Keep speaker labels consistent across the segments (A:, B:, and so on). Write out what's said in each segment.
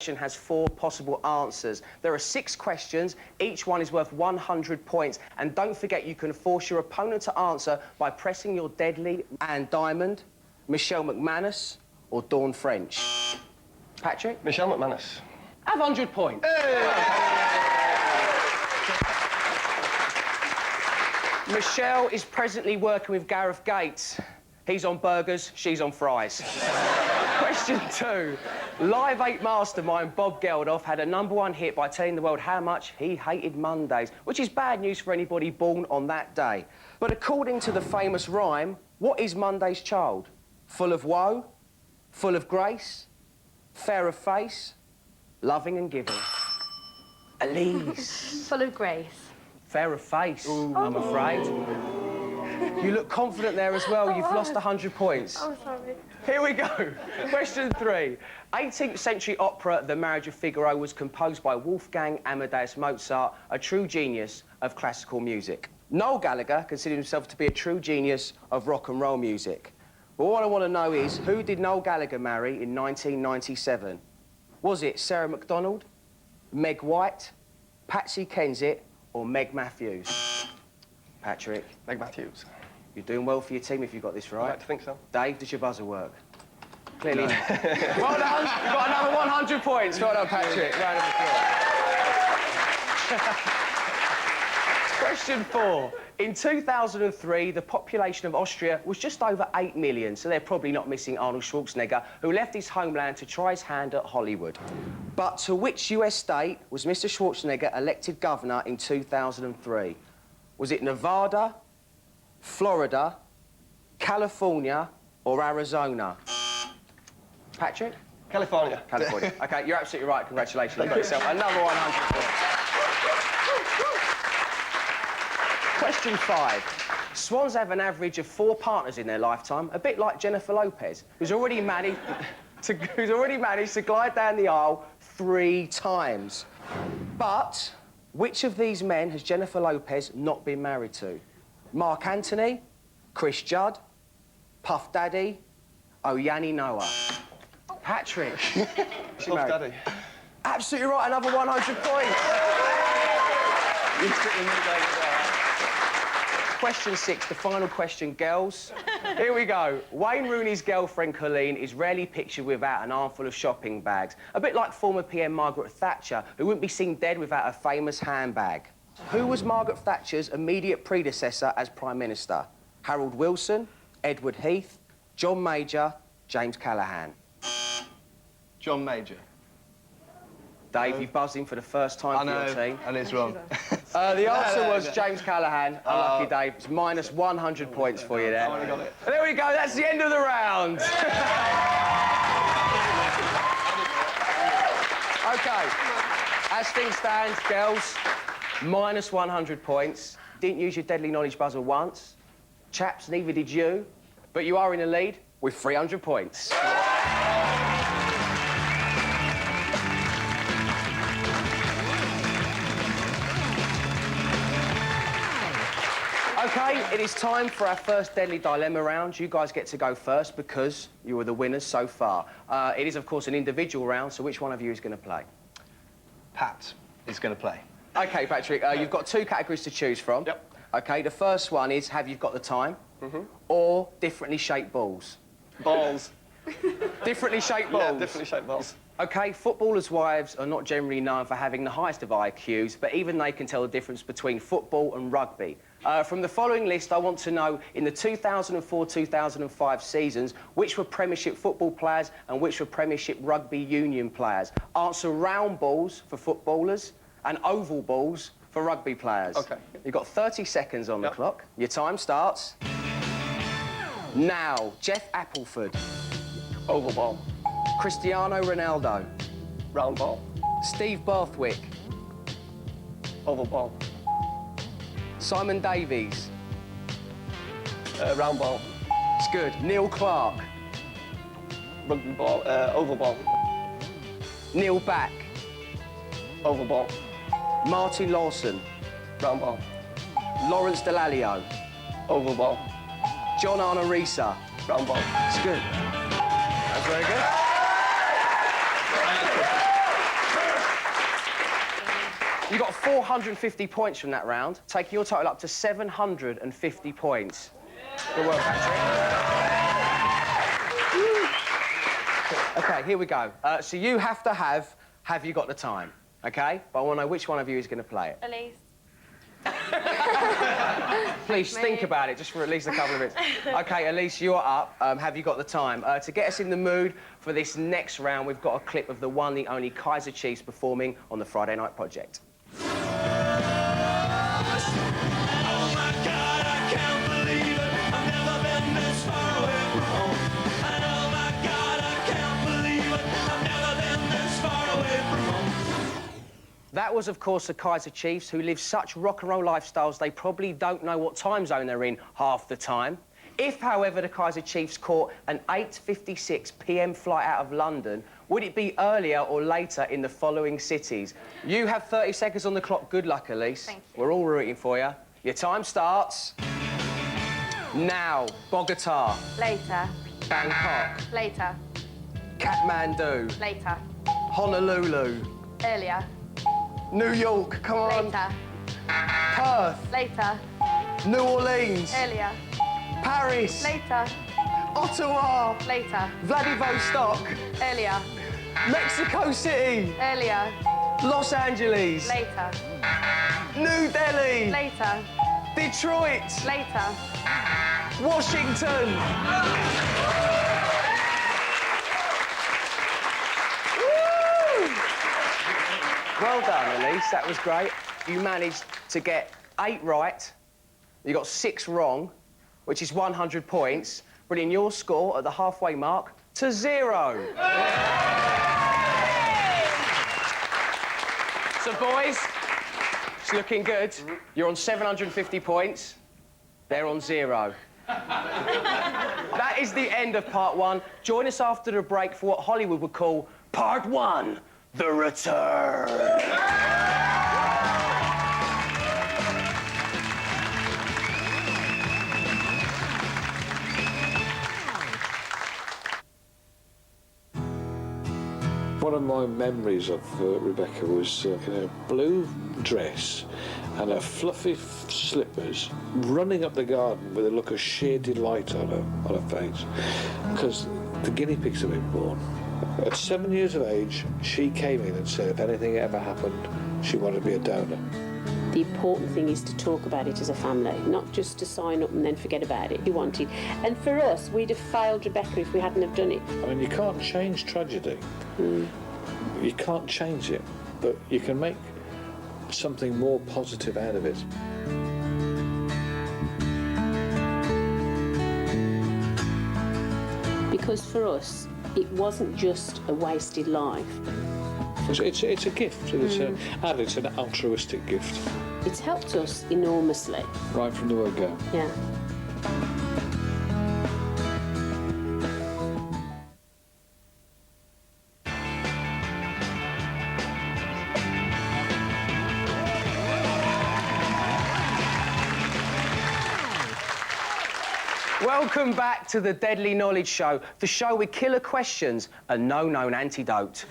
A: has 4 possible answers. There are 6 questions, each one is worth 100 points. And don't forget, you can force your opponent to answer by pressing your deadly Anne Diamond, Michelle McManus, or Dawn French. Patrick?
B: Michelle McManus.
A: Have 100 points. Michelle is presently working with Gareth Gates. He's on burgers, she's on fries. Question 2. Live 8 mastermind Bob Geldof had a #1 hit by telling the world how much he hated Mondays, which is bad news for anybody born on that day. But according to the famous rhyme, what is Monday's child? Full of woe, full of grace, fair of face, loving and giving. Elise.
C: Full of grace.
A: Fair of face, I'm afraid. You look confident there as well. You've lost 100 points.
C: Oh, sorry.
A: Here we go. Question 3. 18th century opera The Marriage of Figaro was composed by Wolfgang Amadeus Mozart, a true genius of classical music. Noel Gallagher considered himself to be a true genius of rock and roll music. But what I want to know is, who did Noel Gallagher marry in 1997? Was it Sarah McDonald, Meg White, Patsy Kensit, or Meg Matthews? Patrick?
B: Meg Matthews.
A: You're doing well for your team if you got this right.
B: I'd like to think so.
A: Dave, does your buzzer work? Clearly not. Well done. You've got another 100 points. Well done, Patrick. Round of applause. Question 4. In 2003, the population of Austria was just over 8 million, so they're probably not missing Arnold Schwarzenegger, who left his homeland to try his hand at Hollywood. But to which US state was Mr. Schwarzenegger elected governor in 2003? Was it Nevada, Florida, California, or Arizona? Patrick?
B: California.
A: California. OK, you're absolutely right. Congratulations. You've got yourself another 100 points. Question 5. Swans have an average of 4 partners in their lifetime, a bit like Jennifer Lopez, who's already managed to glide down the aisle 3 times. But which of these men has Jennifer Lopez not been married to? Mark Anthony, Chris Judd, Puff Daddy, or Yanni Noah? Patrick.
B: Puff Daddy.
A: Absolutely right, another 100 points. Question 6, the final question, girls. Here we go. Wayne Rooney's girlfriend, Colleen, is rarely pictured without an armful of shopping bags. A bit like former PM Margaret Thatcher, who wouldn't be seen dead without a famous handbag. Who was Margaret Thatcher's immediate predecessor as Prime Minister? Harold Wilson, Edward Heath, John Major, James Callaghan?
B: John Major.
A: Dave, you buzzed in for the first time for your team.
B: And it's wrong.
A: The answer was James Callaghan. Unlucky, Dave. It's minus 100 points for you there.
B: I only got it.
A: There we go. That's the end of the round. OK. As things stand, girls, minus 100 points. Didn't use your deadly knowledge buzzer once. Chaps, neither did you. But you are in the lead with 300 points. OK, it is time for our first Deadly Dilemma round. You guys get to go first because you were the winners so far. It is, of course, an individual round, so which one of you is going to play?
B: Pat is going to play.
A: OK, Patrick, you've got 2 categories to choose from.
B: Yep.
A: OK, the first one is have you got the time? Or differently shaped balls?
B: Balls.
A: Differently shaped balls?
B: Yeah, differently shaped balls.
A: OK, footballers' wives are not generally known for having the highest of IQs, but even they can tell the difference between football and rugby. From the following list, I want to know, in the 2004-2005 seasons, which were Premiership football players and which were Premiership rugby union players. Answer round balls for footballers and oval balls for rugby players.
B: OK.
A: You've got 30 seconds on the clock. Your time starts now. Jeff Appleford.
B: Oval ball.
A: Cristiano Ronaldo.
B: Round ball.
A: Steve Barthwick.
B: Oval ball.
A: Simon Davies.
B: Round ball.
A: It's good. Neil Clark.
B: Rugby ball. Oval ball.
A: Neil Back.
B: Oval ball.
A: Martin Lawson.
B: Round ball.
A: Lawrence Dallaglio.
B: Oval ball.
A: John Arnorisa.
B: Round ball.
A: It's good. That's very good. You got 450 points from that round, taking your total up to 750 points. Good work, Patrick. OK, here we go. So you have to have you got the time, OK? But I want to know which one of you is going to play it.
C: Elise.
A: Please think about it, just for at least a couple of minutes. OK, Elise, you're up. Have you got the time? To get us in the mood for this next round, we've got a clip of the one, the only Kaiser Chiefs performing on the Friday Night Project. That was, of course, the Kaiser Chiefs, who live such rock and roll lifestyles they probably don't know what time zone they're in half the time. If, however, the Kaiser Chiefs caught an 8:56 p.m. flight out of London, would it be earlier or later in the following cities? You have 30 seconds on the clock. Good luck, Elise.
C: Thank you.
A: We're all rooting for you. Your time starts now. Bogota.
C: Later.
A: Bangkok.
C: Later.
A: Kathmandu.
C: Later.
A: Honolulu.
C: Earlier.
A: New York. Come on.
C: Later.
A: Perth.
C: Later.
A: New Orleans.
C: Earlier.
A: Paris.
C: Later.
A: Ottawa.
C: Later.
A: Vladivostok.
C: Earlier.
A: Mexico City.
C: Earlier.
A: Los Angeles.
C: Later.
A: New Delhi.
C: Later.
A: Detroit.
C: Later.
A: Washington. Well done, Elise. That was great. You managed to get 8 right. You got 6 wrong, which is 100 points, bringing your score at the halfway mark to 0. So, boys, it's looking good. You're on 750 points. They're on 0. That is the end of part 1. Join us after the break for what Hollywood would call part 1. The Return.
D: One of my memories of Rebecca was in a blue dress and her fluffy slippers, running up the garden with a look of sheer delight on her face, because the guinea pigs had been born. At 7 years of age, she came in and said if anything ever happened, she wanted to be a donor.
E: The important thing is to talk about it as a family, not just to sign up and then forget about it. We wanted, and for us, we'd have failed Rebecca if we hadn't have done it.
D: I mean, you can't change tragedy. You can't change it, but you can make something more positive out of it.
E: Because for us, it wasn't just a wasted life.
D: It's a gift, and it's an altruistic gift.
E: It's helped us enormously.
D: Right from the word go.
E: Yeah.
A: Welcome back to the Deadly Knowledge Show, the show with killer questions and no known antidote.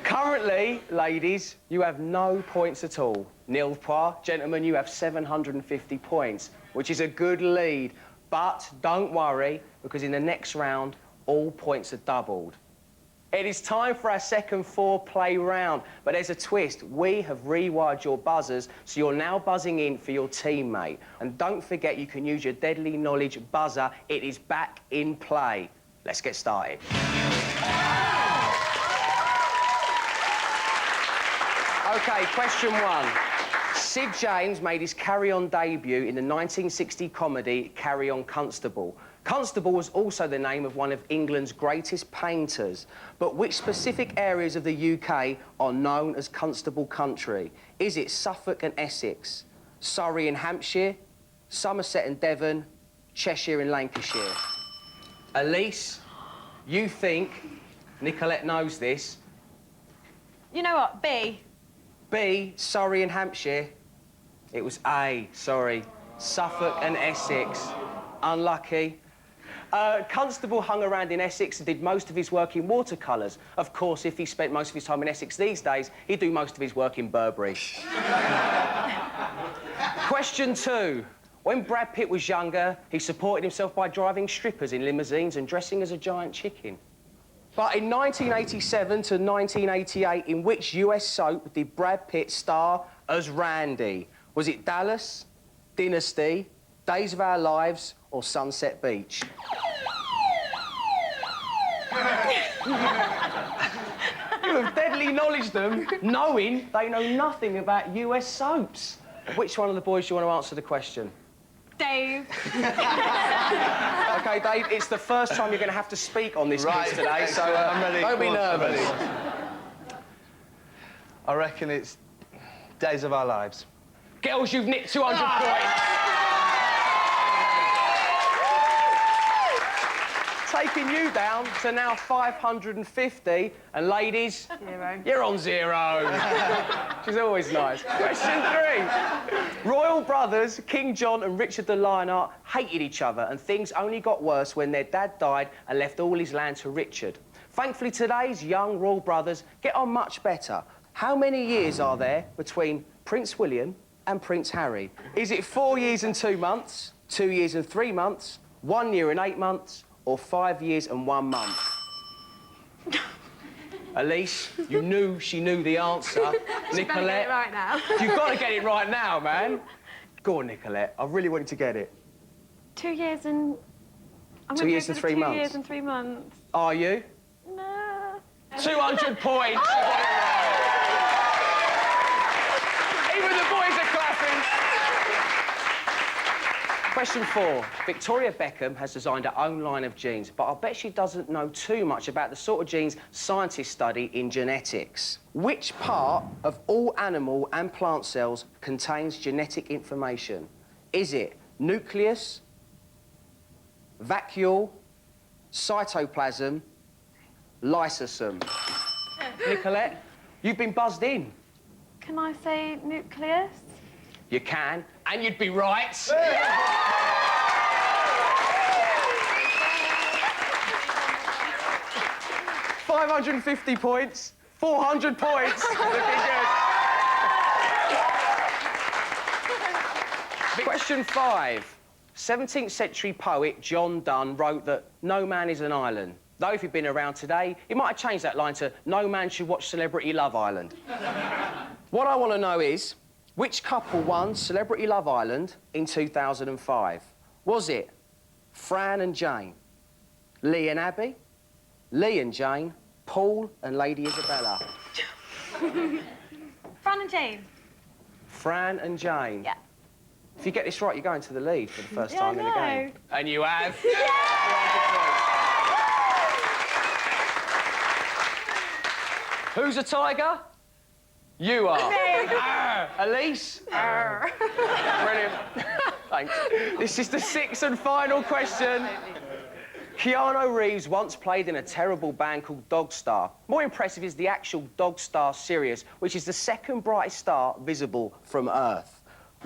A: Currently, ladies, you have no points at all. Nil point. Gentlemen, you have 750 points, which is a good lead. But don't worry, because in the next round, all points are doubled. It is time for our second 4-play round, but there's a twist. We have rewired your buzzers, so you're now buzzing in for your teammate. And don't forget, you can use your Deadly Knowledge buzzer. It is back in play. Let's get started. OK, question 1. Sid James made his Carry On debut in the 1960 comedy Carry On Constable. Constable was also the name of one of England's greatest painters. But which specific areas of the UK are known as Constable Country? Is it Suffolk and Essex, Surrey and Hampshire, Somerset and Devon, Cheshire and Lancashire? Elise, you think Nicolette knows this.
C: You know what? B.
A: B, Surrey and Hampshire. It was A, sorry. Suffolk and Essex. Unlucky. Constable hung around in Essex and did most of his work in watercolours. Of course, if he spent most of his time in Essex these days, he'd do most of his work in Burberry. Question 2. When Brad Pitt was younger, he supported himself by driving strippers in limousines and dressing as a giant chicken. But in 1987 to 1988, in which US soap did Brad Pitt star as Randy? Was it Dallas, Dynasty, Days of Our Lives, or Sunset Beach? You have deadly acknowledged them, knowing they know nothing about US soaps. Which one of the boys do you want to answer the question?
C: Dave.
A: OK, Dave, it's the first time you're going to have to speak on this quiz today, so
F: I'm ready.
A: don't be nervous.
F: I reckon it's Days of Our Lives.
A: Girls, you've nicked 200 points. Taking you down to now 550. And ladies,
C: 0.
A: you're on 0. She's always nice. Question 3. Royal brothers King John and Richard the Lionheart hated each other, and things only got worse when their dad died and left all his land to Richard. Thankfully, today's young royal brothers get on much better. How many years are there between Prince William and Prince Harry? Is it 4 years and 2 months, 2 years and 3 months, 1 year and 8 months, or 5 years and 1 month? Elise, you knew she knew the answer. Nicolette,
C: Get it right now.
A: you've got to get it right now, man. Go on, Nicolette. I really want you to get it.
C: 2 years and...
A: 2 years and 3 months.
C: 2 years and 3 months.
A: Are you?
C: No.
A: 200 points. Even the boys are clapping. Question 4. Victoria Beckham has designed her own line of genes, but I bet she doesn't know too much about the sort of genes scientists study in genetics. Which part of all animal and plant cells contains genetic information? Is it nucleus, vacuole, cytoplasm, lysosome? Nicolette, you've been buzzed in.
C: Can I say nucleus?
A: You can, and you'd be right. 550 points, 400 points. Looking good. Question 5. 17th century poet John Donne wrote that no man is an island. Though if he'd been around today, he might have changed that line to no man should watch Celebrity Love Island. What I want to know is, which couple won Celebrity Love Island in 2005? Was it Fran and Jane, Lee and Abby, Lee and Jane, Paul and Lady Isabella?
C: Fran and Jane.
A: Fran and Jane.
C: Yeah.
A: If you get this right, you're going to the lead for the first
C: Yeah,
A: time in the
C: I
A: game.
C: know.
A: And you have. Who's a tiger? You are. Elise? Brilliant. Thanks. This is the 6th and final question. Keanu Reeves once played in a terrible band called Dogstar. More impressive is the actual Dogstar Sirius, which is the second brightest star visible from Earth.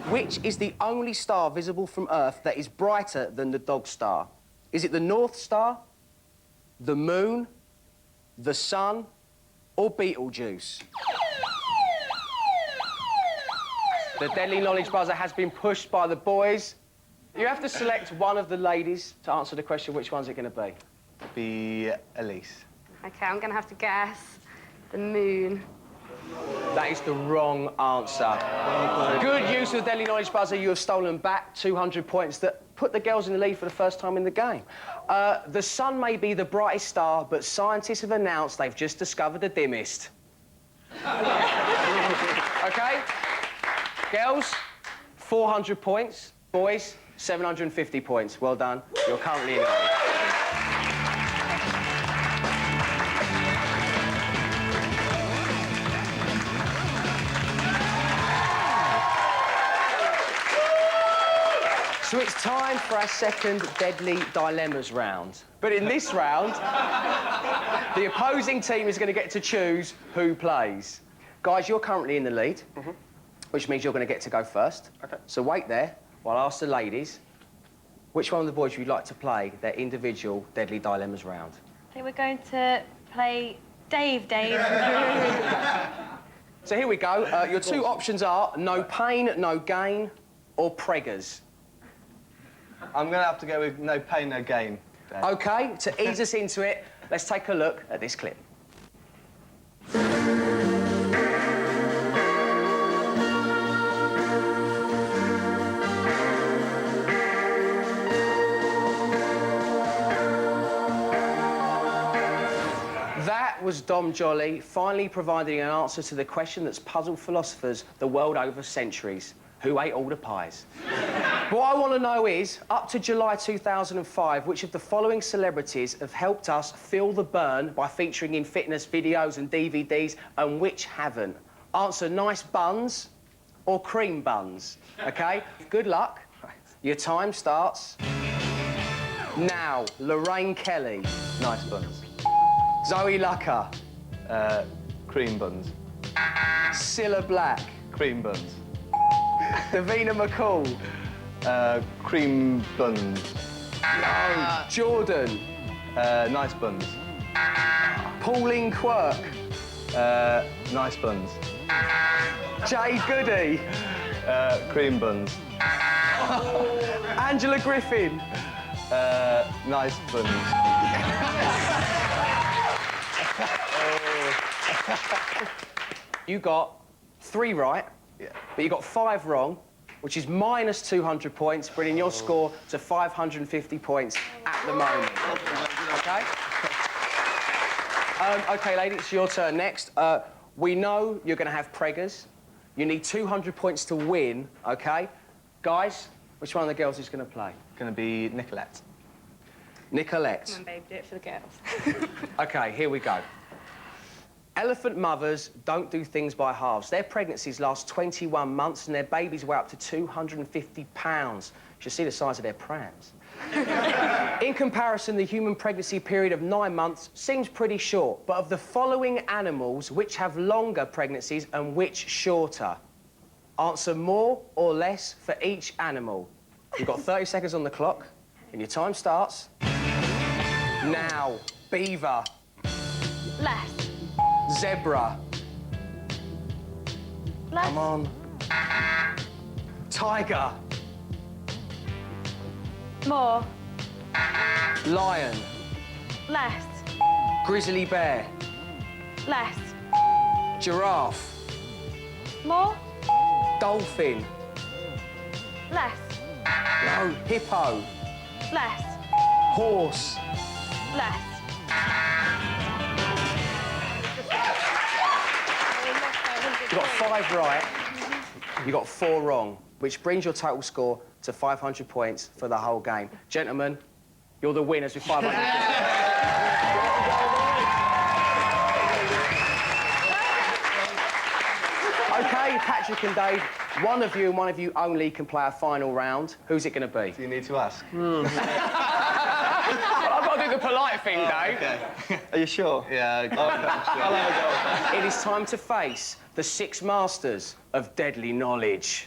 A: Which is the only star visible from Earth that is brighter than the Dogstar? Is it the North Star, the Moon, the Sun, or Beetlejuice? The deadly knowledge buzzer has been pushed by the boys. You have to select one of the ladies to answer the question. Which one's it going to be?
F: Be Elise.
G: Okay, I'm gonna have to guess the moon.
A: That is the wrong answer. Good use of the deadly knowledge buzzer. You have stolen back 200 points that put the girls in the lead for the first time in the game. The sun may be the brightest star, but scientists have announced they've just discovered the dimmest. OK? Girls, 400 points. Boys, 750 points. Well done. You're currently in the lead. So it's time for our second Deadly Dilemmas round. But in this round, the opposing team is going to get to choose who plays. Guys, you're currently in the lead, which means you're going to get to go first.
B: OK.
A: So wait there while I ask the ladies Which one of the boys would you like to play their individual Deadly Dilemmas round?
C: I think we're going to play Dave.
A: So here we go. Your two options are no pain, no gain, or preggers.
F: I'm going to have to go with no pain, no gain. Dave.
A: OK, to ease us into it, let's take a look at this clip. That was Dom Jolly finally providing an answer to the question that's puzzled philosophers the world over centuries. Who ate all the pies? What I want to know is, up to July 2005, which of the following celebrities have helped us feel the burn by featuring in fitness videos and DVDs, and which haven't? Answer nice buns or cream buns, OK? Good luck. Your time starts now. Lorraine Kelly.
F: Nice buns.
A: Zoe Lucker.
F: Cream buns.
A: Cilla Black.
F: Cream buns.
A: Davina McCall.
F: Cream buns.
A: No. Jordan.
F: Nice buns.
A: Pauline Quirk.
F: Nice buns.
A: Jay Goody.
F: Cream buns.
A: Angela Griffin.
F: Nice buns.
A: You got 3 right,
F: Yeah.
A: but you got 5 wrong, which is minus 200 points, bringing your score to 550 points at the moment. OK? OK, ladies, it's your turn next. We know you're going to have preggers. You need 200 points to win, OK? Guys, which one of the girls is going to play?
F: Going to be Nicolette.
A: Nicolette.
G: Come on, babe, do it for the girls.
A: OK, here we go. Elephant mothers don't do things by halves. Their pregnancies last 21 months and their babies weigh up to 250 pounds. You should see the size of their prams. In comparison, the human pregnancy period of 9 months seems pretty short, but of the following animals, which have longer pregnancies and which shorter? Answer more or less for each animal. You've got 30 seconds on the clock, and your time starts now. Beaver.
C: Less.
A: Zebra.
C: Less.
A: Come on. Tiger.
C: More.
A: Lion.
C: Less.
A: Grizzly bear.
C: Less.
A: Giraffe.
C: More.
A: Dolphin.
C: Less.
A: No. Hippo.
C: Less.
A: Horse.
C: Less.
A: You got 5 right. You got 4 wrong, which brings your total score to 500 points for the whole game. Gentlemen, you're the winners with 500 OK, Patrick and Dave, one of you and one of you only can play a final round. Who's it going to be?
F: Do you need to ask?
A: Well, I've got to do the polite thing, Dave.
F: Okay.
B: Are you sure?
F: Yeah. I'll have a go.
A: It is time to face the 6 masters of deadly knowledge.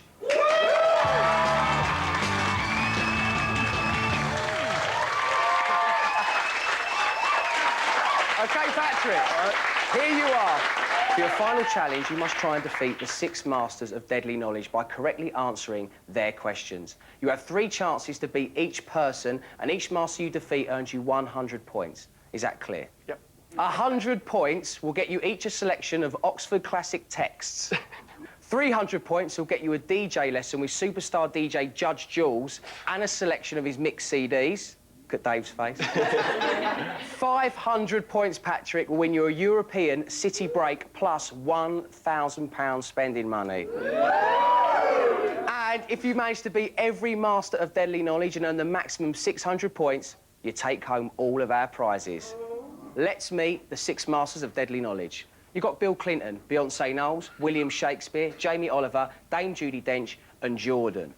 A: OK, Patrick, here you are. For your final challenge, you must try and defeat the 6 masters of deadly knowledge by correctly answering their questions. You have 3 chances to beat each person, and each master you defeat earns you 100 points. Is that clear?
B: Yep.
A: 100 points will get you each a selection of Oxford classic texts. 300 points will get you a DJ lesson with superstar DJ Judge Jules and a selection of his mixed CDs. Look at Dave's face. 500 points, Patrick, will win you a European city break plus £1,000 spending money. And if you manage to beat every master of deadly knowledge and earn the maximum 600 points, you take home all of our prizes. Let's meet the 6 masters of deadly knowledge. You've got Bill Clinton, Beyonce Knowles, William Shakespeare, Jamie Oliver, Dame Judi Dench and Jordan.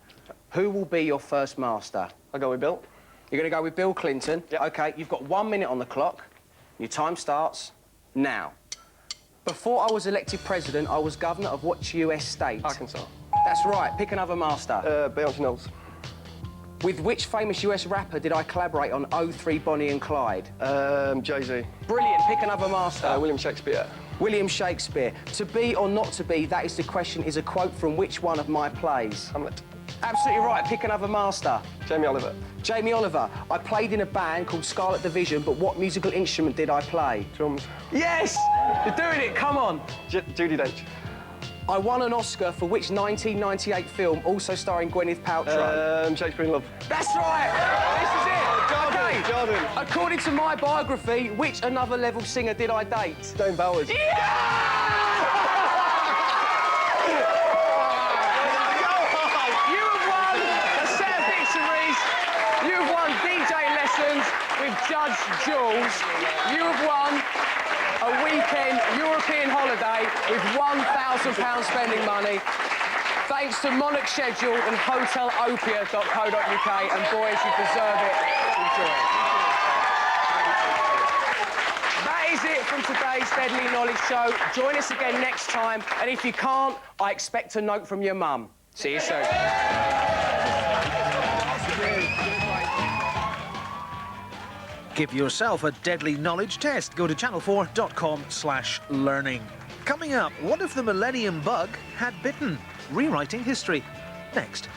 A: Who will be your first master?
B: I'll go with Bill.
A: You're going to go with Bill Clinton?
B: Yep.
A: OK, you've got 1 minute on the clock. Your time starts now. Before I was elected president, I was governor of what US state?
B: Arkansas.
A: That's right. Pick another master.
B: Beyonce Knowles.
A: With which famous US rapper did I collaborate on 03 Bonnie and Clyde?
B: Jay-Z.
A: Brilliant. Pick another master.
B: William Shakespeare.
A: William Shakespeare. To be or not to be, that is the question, is a quote from which one of my plays?
B: Hamlet.
A: Absolutely right. Pick another master.
B: Jamie Oliver.
A: Jamie Oliver. I played in a band called Scarlet Division, but what musical instrument did I play?
B: Drums.
A: Yes! You're doing it, come on.
B: Judi Dench.
A: I won an Oscar for which 1998 film, also starring Gwyneth Paltrow?
B: Shakespeare in Love.
A: That's right! This is it! Okay.
B: Jordan.
A: According to my biography, which another level singer did I date?
B: Stone Bowers.
A: Yeah! You have won a set of victories. You have won DJ lessons with Judge Jules. You have won a weekend European holiday with £1,000 spending money. Thanks to Monarch Schedule and hotelopia.co.uk. And boys, you deserve it. Enjoy it. That is it from today's Deadly Knowledge Show. Join us again next time. And if you can't, I expect a note from your mum. See you soon.
H: Give yourself a deadly knowledge test. Go to channel4.com/learning. Coming up, what if the Millennium Bug had bitten? Rewriting history. Next.